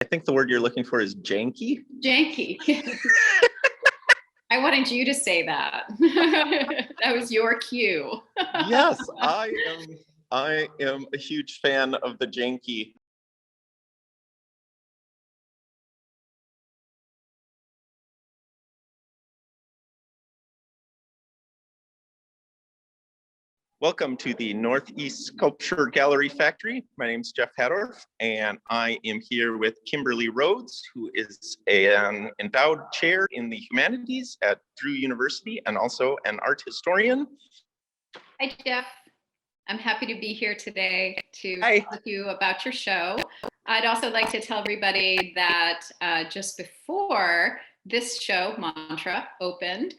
think the word you're looking for is janky. Janky. I wanted you to say that. That was your cue. Yes, I am a huge fan of the janky. Welcome to the Northeast Sculpture Gallery Factory. My name is Jeff Haddorff, and I am here with Kimberly Rhodes, who is an endowed chair in the humanities at Drew University and also an art historian. Hi, Jeff. I'm happy to be here today to Hi. talk with you about your show. I'd also like to tell everybody that just before this show, Mantra, opened,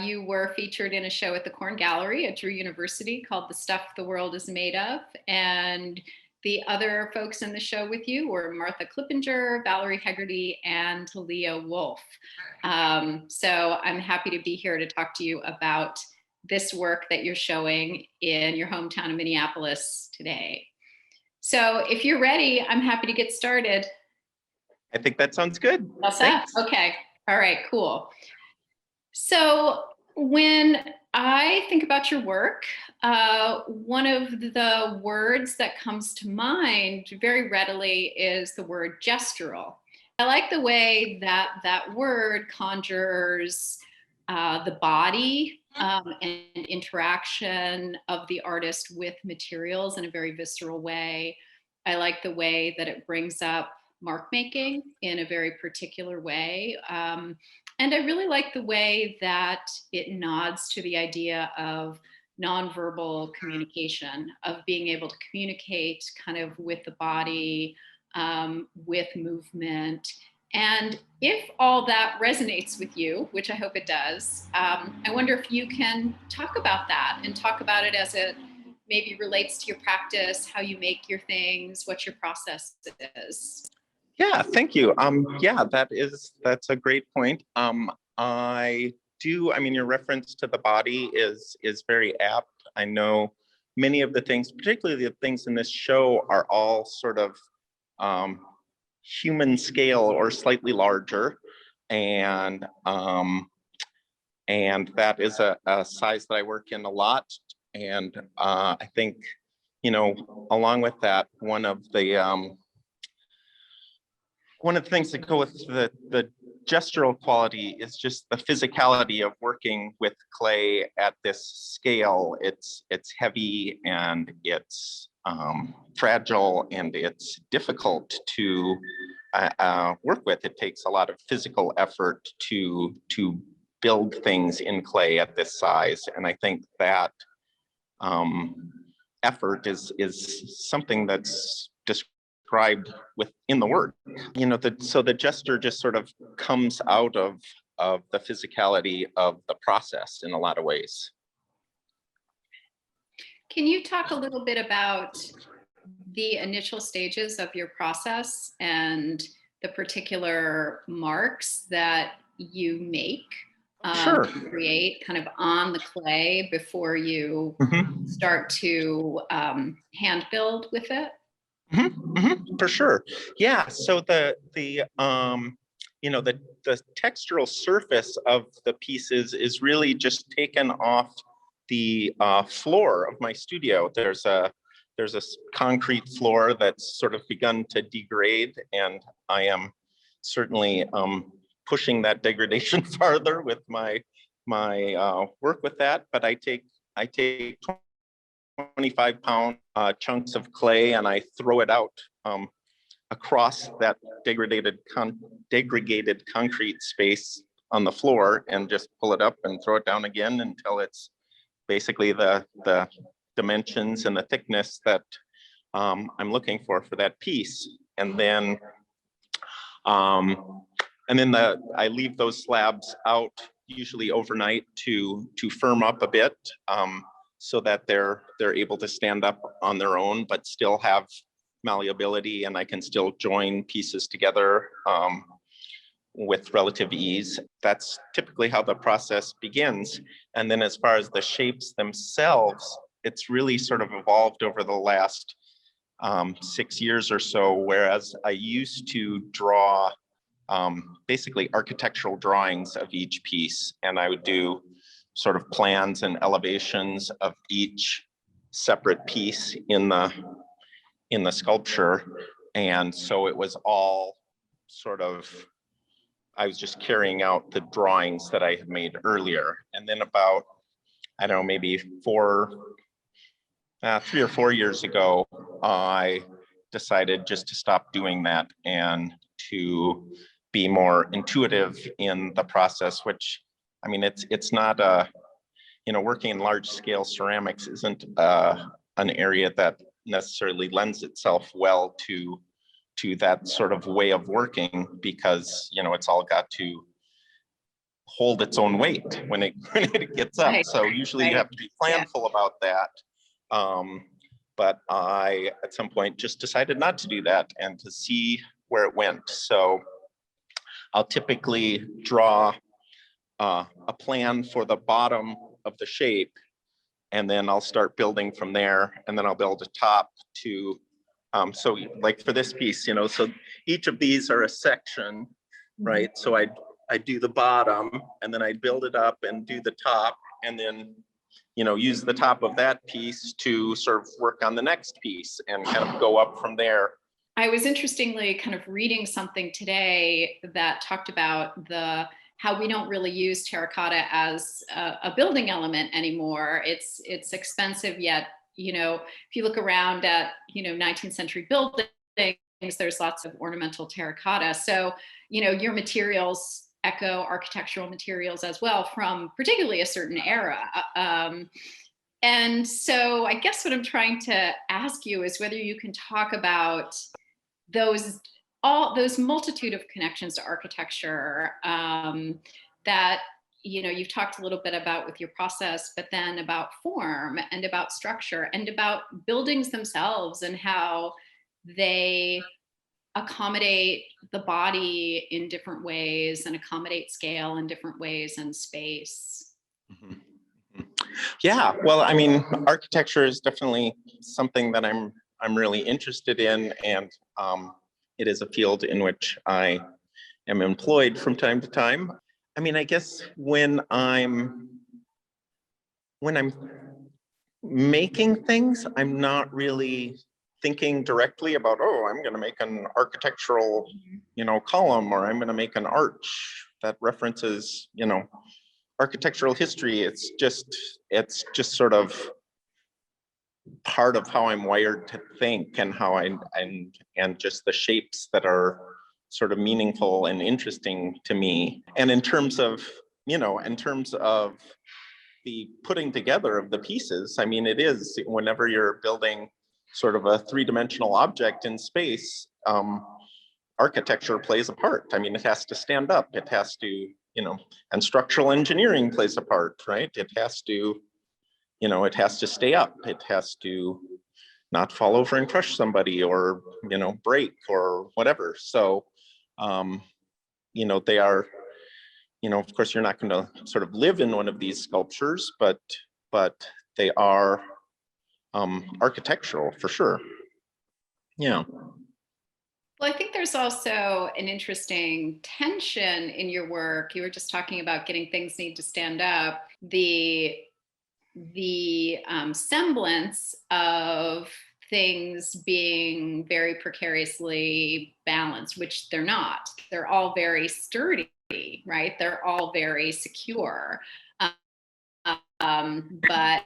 you were featured in a show at the Corn Gallery at Drew University called The Stuff the World is Made of. And the other folks in the show with you were Martha Klippinger, Valerie Hegarty, and Talia Wolf. So I'm happy to be here to talk to you about this work that you're showing in your hometown of Minneapolis today. So if you're ready, I'm happy to get started. I think that sounds good. Thanks. Okay. All right, cool. So when I think about your work, one of the words that comes to mind very readily is the word gestural. I like the way that that word conjures the body and interaction of the artist with materials in a very visceral way. I like the way that it brings up mark making in a very particular way. And I really like the way that it nods to the idea of nonverbal communication, of being able to communicate kind of with the body, with movement. And if all that resonates with you, which I hope it does, I wonder if you can talk about that and talk about it as it maybe relates to your practice, how you make your things, what your process is. Yeah, thank you. Yeah, that's a great point. Your reference to the body is very apt. I know many of the things, particularly the things in this show, are all sort of human scale or slightly larger, and that is a size that I work in a lot. And I think, along with that, one of the things that go with the gestural quality is just the physicality of working with clay at this scale. It's heavy and it's fragile and it's difficult to work with. It takes a lot of physical effort to build things in clay at this size, and I think that effort is something that's described within the word. So the gesture just sort of comes out of the physicality of the process in a lot of ways. Can you talk a little bit about the initial stages of your process and the particular marks that you make? Sure. Create kind of on the clay before you start to hand build with it? For sure. Yeah. So the textural surface of the pieces is really just taken off the floor of my studio. There's a concrete floor that's sort of begun to degrade, and I am certainly pushing that degradation farther with my work with that. But I take 25-pound chunks of clay and I throw it out across that degraded concrete space on the floor and just pull it up and throw it down again until it's basically the dimensions and the thickness that I'm looking for that piece. And then I leave those slabs out usually overnight to firm up a bit, so that they're able to stand up on their own, but still have malleability, and I can still join pieces together with relative ease. That's typically how the process begins. And then as far as the shapes themselves, it's really sort of evolved over the last 6 years or so, whereas I used to draw basically architectural drawings of each piece, and I would do sort of plans and elevations of each separate piece in the sculpture. And so it was all sort of, I was just carrying out the drawings that I had made earlier. And then about, I don't know, maybe 3 or 4 years ago, I decided just to stop doing that and to be more intuitive in the process, which, I mean, it's not a, working in large scale ceramics isn't an area that necessarily lends itself well to that sort of way of working, because, it's all got to hold its own weight when it gets up. Right. So usually you have to be planful about that. But I, at some point, just decided not to do that and to see where it went. So I'll typically draw a plan for the bottom of the shape, and then I'll start building from there, and then I'll build a top to, so like for this piece, so each of these are a section, right? So I do the bottom, and then I build it up and do the top, and then use the top of that piece to sort of work on the next piece and kind of go up from there. I was interestingly kind of reading something today that talked about how we don't really use terracotta as a building element anymore. It's expensive, yet, if you look around at, 19th century buildings, there's lots of ornamental terracotta. So, your materials echo architectural materials as well from particularly a certain era. And so I guess what I'm trying to ask you is whether you can talk about all those multitude of connections to architecture that you've talked a little bit about with your process, but then about form and about structure and about buildings themselves and how they accommodate the body in different ways and accommodate scale in different ways and space. Yeah, well, I mean, architecture is definitely something that I'm really interested in, and it is a field in which I am employed from time to time. I mean, I guess when I'm making things, I'm not really thinking directly about, oh, I'm going to make an architectural, column, or I'm going to make an arch that references, architectural history. It's just sort of part of how I'm wired to think, and how and just the shapes that are sort of meaningful and interesting to me. And in terms of the putting together of the pieces, I mean, it is, whenever you're building sort of a three-dimensional object in space, architecture plays a part. I mean, it has to stand up, it has to, and structural engineering plays a part, right? It has to, it has to stay up, it has to not fall over and crush somebody, or, break or whatever. So, they are, of course, you're not going to sort of live in one of these sculptures, but they are architectural for sure. Yeah. Well, I think there's also an interesting tension in your work. You were just talking about getting things need to stand up. The semblance of things being very precariously balanced, which they're not. They're all very sturdy, right? They're all very secure. But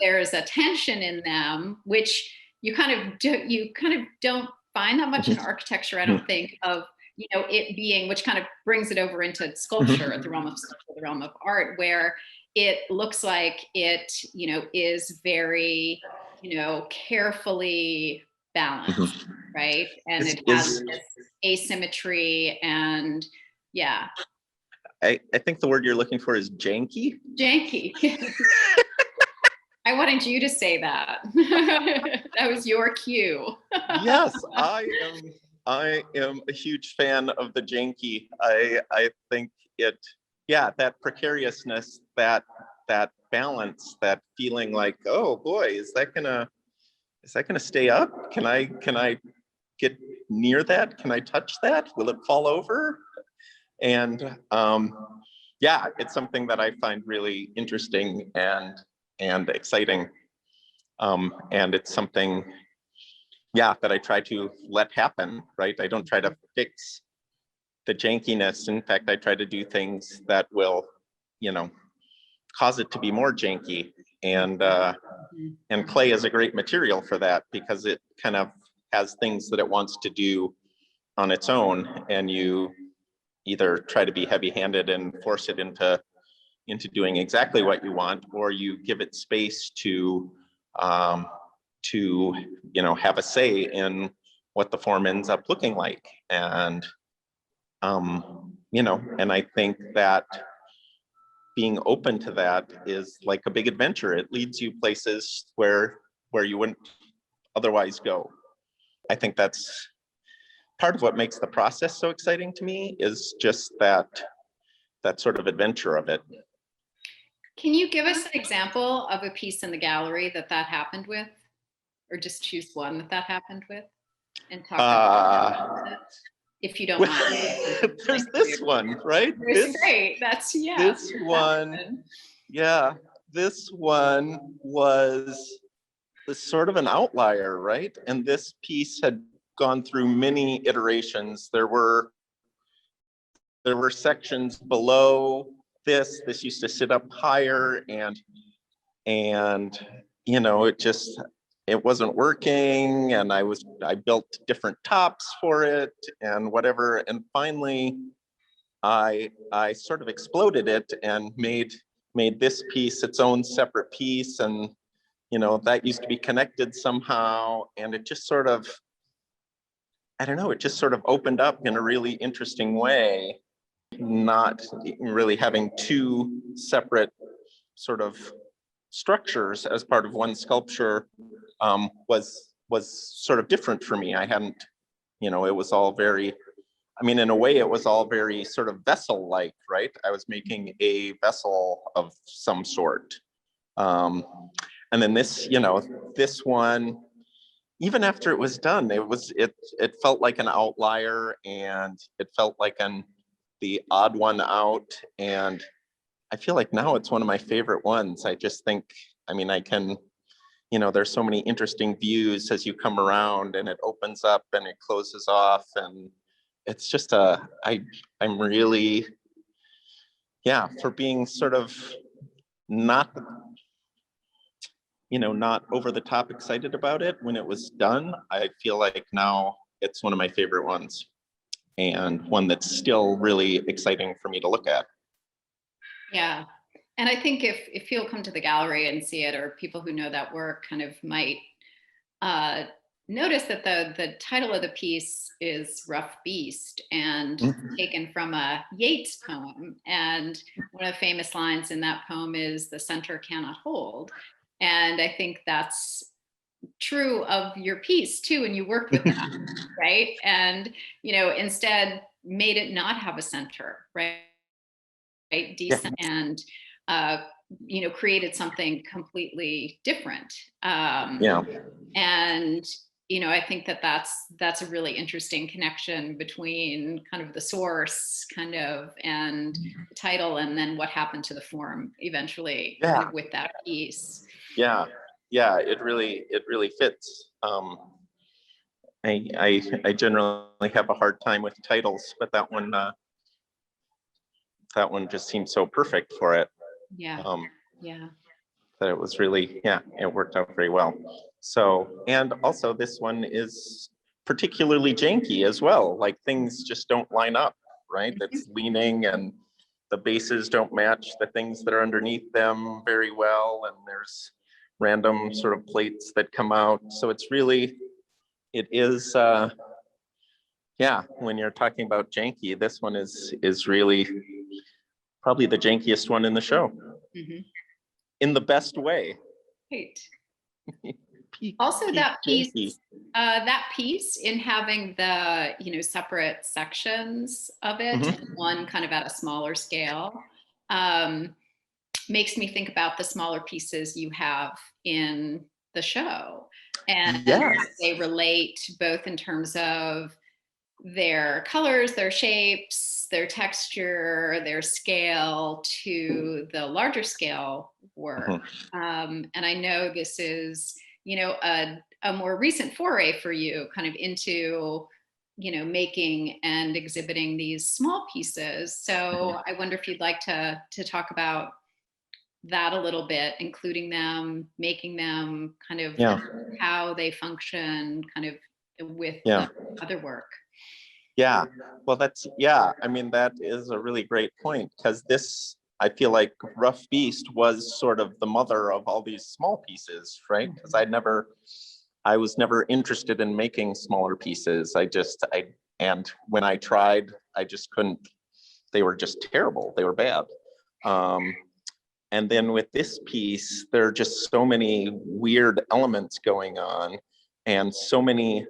there's a tension in them, which you kind of don't find that much in architecture, I don't think, of it being, which kind of brings it over into sculpture, the realm of sculpture, the realm of art, where it looks like it is very carefully balanced, right? And it has this asymmetry, and yeah. I think the word you're looking for is janky. Janky. I wanted you to say that. That was your cue. Yes, I am a huge fan of the janky. I think that precariousness, that balance, that feeling like, oh boy, is that is that going to stay up? Can I get near that? Can I touch that? Will it fall over? And yeah, it's something that I find really interesting and exciting. And it's something, yeah, that I try to let happen, right? I don't try to fix the jankiness. In fact, I try to do things that will, you know, cause it to be more janky. And clay is a great material for that, because it kind of has things that it wants to do on its own, and you either try to be heavy-handed and force it into doing exactly what you want, or you give it space to you know, have a say in what the form ends up looking like. And you know, and I think that being open to that is like a big adventure. It leads you places where you wouldn't otherwise go. I think that's part of what makes the process so exciting to me, is just that sort of adventure of it. Can you give us an example of a piece in the gallery that happened with, or just choose one that happened with, and talk about it, if you don't mind? There's this one, right? It's great. That's, yeah. This one, yeah. This one was sort of an outlier, right? And this piece had gone through many iterations. There were sections below this. This used to sit up higher, and you know, it wasn't working, and I built different tops for it and whatever. And finally I sort of exploded it and made this piece its own separate piece. And you know, that used to be connected somehow, and it just sort of, I don't know, it just sort of opened up in a really interesting way, not really having two separate sort of structures as part of one sculpture. Was sort of different for me. I hadn't, you know, it was all very, I mean, in a way it was all very sort of vessel-like, right? I was making a vessel of some sort. And then this, you know, this one, even after it was done, it felt like an outlier, and it felt like the odd one out. And I feel like now it's one of my favorite ones. I just think, I mean, I can, you know, there's so many interesting views as you come around, and it opens up and it closes off, and it's just I'm really, yeah, for being sort of not, you know, not over the top excited about it when it was done. I feel like now it's one of my favorite ones, and one that's still really exciting for me to look at. Yeah. And I think if you'll come to the gallery and see it, or people who know that work kind of might notice that the title of the piece is Rough Beast, and taken from a Yeats poem. And one of the famous lines in that poem is, "The center cannot hold." And I think that's true of your piece too, and you worked with that, right? And, you know, instead made it not have a center, right? Decent, yeah. And you know, created something completely different. Yeah. And you know, I think that's a really interesting connection between kind of the source kind of and the title, and then what happened to the form eventually, yeah, kind of with that piece. Yeah, yeah, it really fits. I generally have a hard time with titles, but that one just seemed so perfect for it. Yeah. Yeah. That it was really, yeah, it worked out very well. So, and also this one is particularly janky as well. Like, things just don't line up, right? It's leaning, and the bases don't match the things that are underneath them very well. And there's random sort of plates that come out. So it's really, it is, yeah, when you're talking about janky, this one is really probably the jankiest one in the show. In the best way. Right. Also, that piece in having the, you know, separate sections of it, one kind of at a smaller scale, makes me think about the smaller pieces you have in the show. and Yes. they relate both in terms of their colors, their shapes, their texture, their scale to the larger scale work. And I know this is, a more recent foray for you kind of into, making and exhibiting these small pieces. So I wonder if you'd like to talk about that a little bit, including them, making them, kind of how they function kind of with the other work. Yeah, well, I mean, that is a really great point, because this, I feel like Rough Beast was sort of the mother of all these small pieces, right? Because I was never interested in making smaller pieces. And when I tried, I just couldn't, they were just terrible. They were bad. And then with this piece, there are just so many weird elements going on, and so many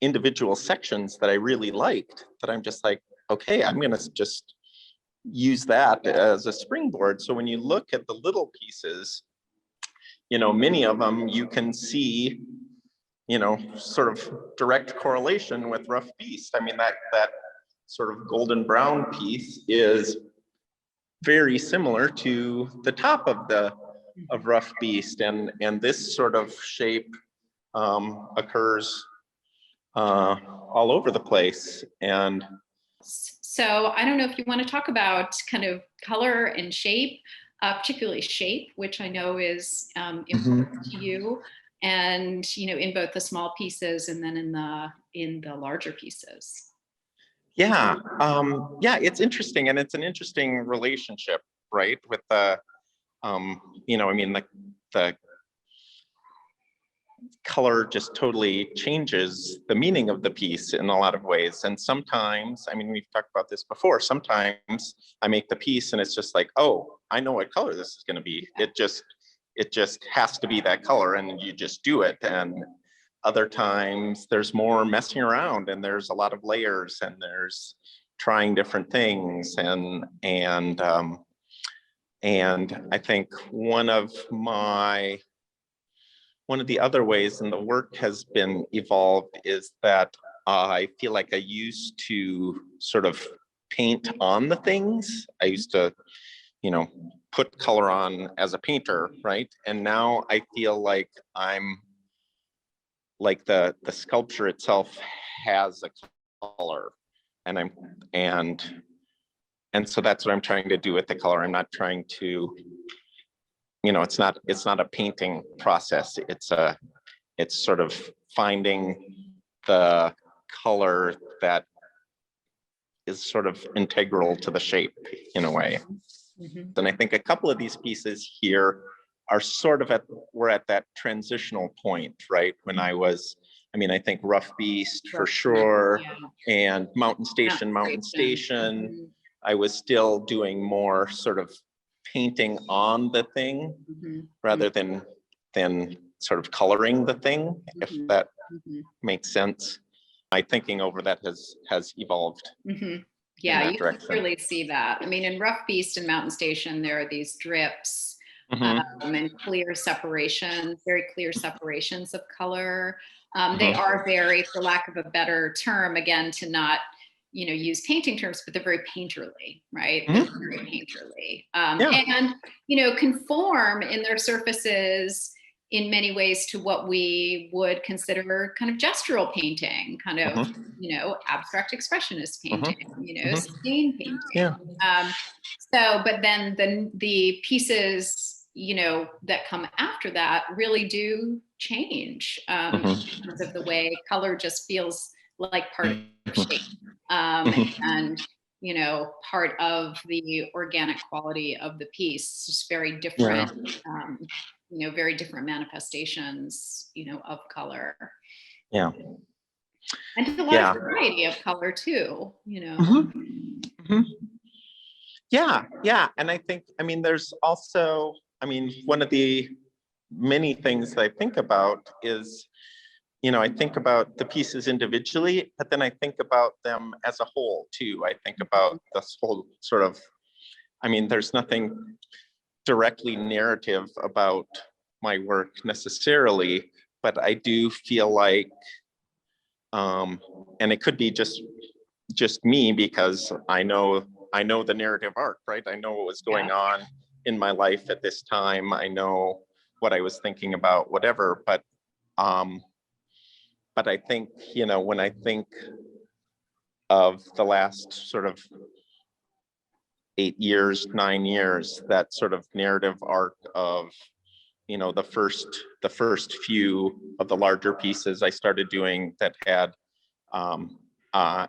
individual sections that I really liked, that I'm just like, okay, I'm gonna just use that as a springboard. So when you look at the little pieces, many of them you can see, sort of direct correlation with Rough Beast. I mean, that sort of golden brown piece is very similar to the top of Rough Beast, and this sort of shape occurs all over the place. And so I don't know if you want to talk about kind of color and shape, particularly shape, which I know is important to you, and in both the small pieces and then in the larger pieces. Yeah, it's interesting, and it's an interesting relationship, right? With the, I mean, the color just totally changes the meaning of the piece in a lot of ways. And sometimes, I mean, we've talked about this before, sometimes I make the piece and it's just like, oh, I know what color this is going to be. It just has to be that color, and you just do it. And other times there's more messing around, and there's a lot of layers, and there's trying different things. And I think one of the other ways in the work has been evolved is that I feel like I used to sort of paint on the things. I used to, put color on as a painter, right? And now I feel like I'm like the sculpture itself has a color, and so that's what I'm trying to do with the color. I'm not trying to, it's not a painting process. It's sort of finding the color that is sort of integral to the shape in a way. And I think a couple of these pieces here are sort of we're at that transitional point, right? When I think Rough Beast for sure, and Mountain Station, I was still doing more sort of painting on the thing rather than sort of coloring the thing, if that makes sense. My thinking over that has evolved. Yeah, you can clearly see that. I mean, in Rough Beast and Mountain Station, there are these drips and clear separations, very clear separations of color. They are very, for lack of a better term, again, to not use painting terms, but they're very painterly, right? They're very painterly. And, conform in their surfaces in many ways to what we would consider kind of gestural painting, kind of, abstract expressionist painting, scene painting. But then the pieces, that come after that really do change in terms of the way color just feels like part of shape. And part of the organic quality of the piece, just very different, very different manifestations, of color. Yeah. And a lot of variety of color too, Yeah. And I think, there's also, one of the many things that I think about is, I think about the pieces individually, but then I think about them as a whole too. I think about this whole sort of, there's nothing directly narrative about my work necessarily, but I do feel like, and it could be just me, because I know the narrative arc, right? I know what was going on in my life at this time. I know what I was thinking about, whatever. But I think, when I think of the last sort of 8 years, 9 years, that sort of narrative arc of, the first few of the larger pieces I started doing that had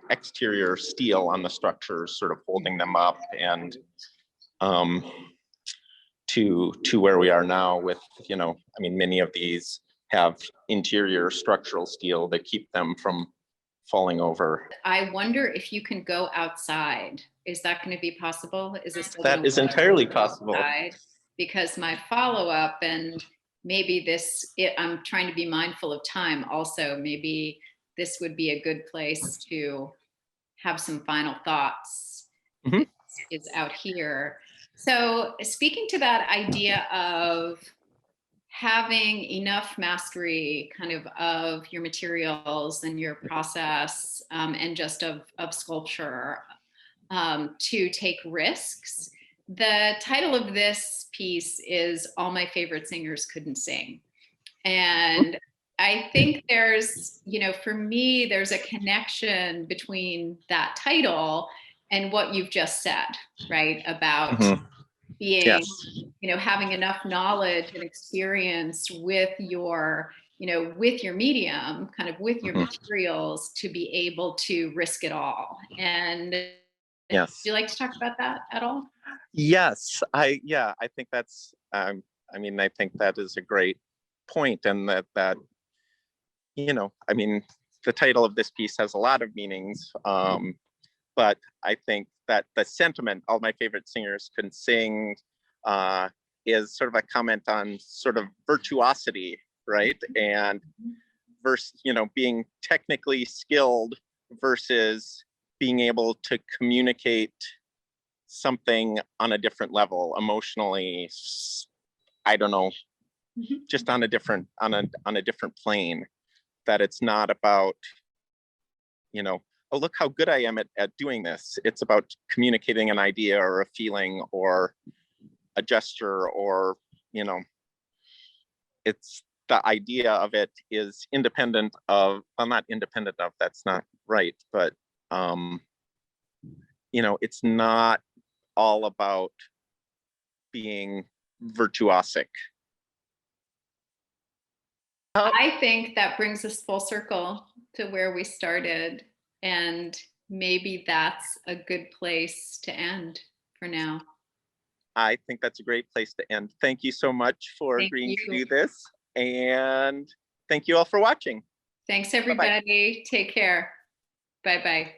exterior steel on the structures, sort of holding them up, and to where we are now with, many of these have interior structural steel that keep them from falling over. I wonder if you can go outside. Is that going to be possible? Is this That is entirely possible. Outside? Because my follow-up, and maybe I'm trying to be mindful of time also, maybe this would be a good place to have some final thoughts. Mm-hmm. Is out here. So speaking to that idea of having enough mastery kind of your materials and your process, and just of sculpture, to take risks. The title of this piece is All My Favorite Singers Couldn't Sing. And I think there's, for me, there's a connection between that title and what you've just said, right? About being, yes. Having enough knowledge and experience with your, with your medium, kind of with your materials, to be able to risk it all. And yes. would you like to talk about that at all? Yes, I think that's, I think that is a great point, and that the title of this piece has a lot of meanings, but I think that the sentiment, All My Favorite Singers Couldn't Sing, is sort of a comment on sort of virtuosity, right? And versus, being technically skilled versus being able to communicate something on a different level, emotionally, I don't know, just on a different plane. That it's not about, oh, look how good I am at doing this. It's about communicating an idea or a feeling or a gesture, or, it's the idea of it is independent of, well, not independent of, that's not right, but, it's not all about being virtuosic. I think that brings us full circle to where we started, and maybe that's a good place to end for now. I think that's a great place to end. Thank you so much for agreeing to do this, and thank you all for watching. Thanks, everybody. Bye-bye. Take care. Bye-bye.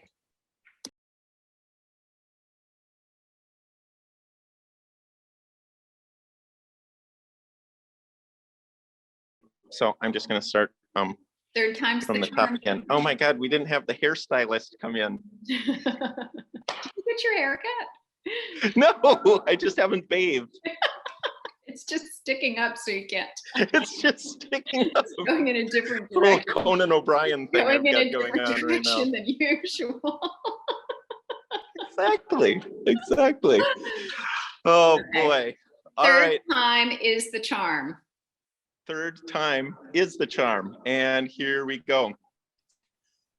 So I'm just going to start third time's from the top again. Oh my God, we didn't have the hairstylist come in. Did you get your haircut? No, I just haven't bathed. It's just sticking up, so you can't. It's just sticking up. It's going in a different direction. Little Conan O'Brien thing going in a going different on right now. direction than usual. Exactly. Oh boy. All right. Third time is the charm. Third time is the charm. And here we go.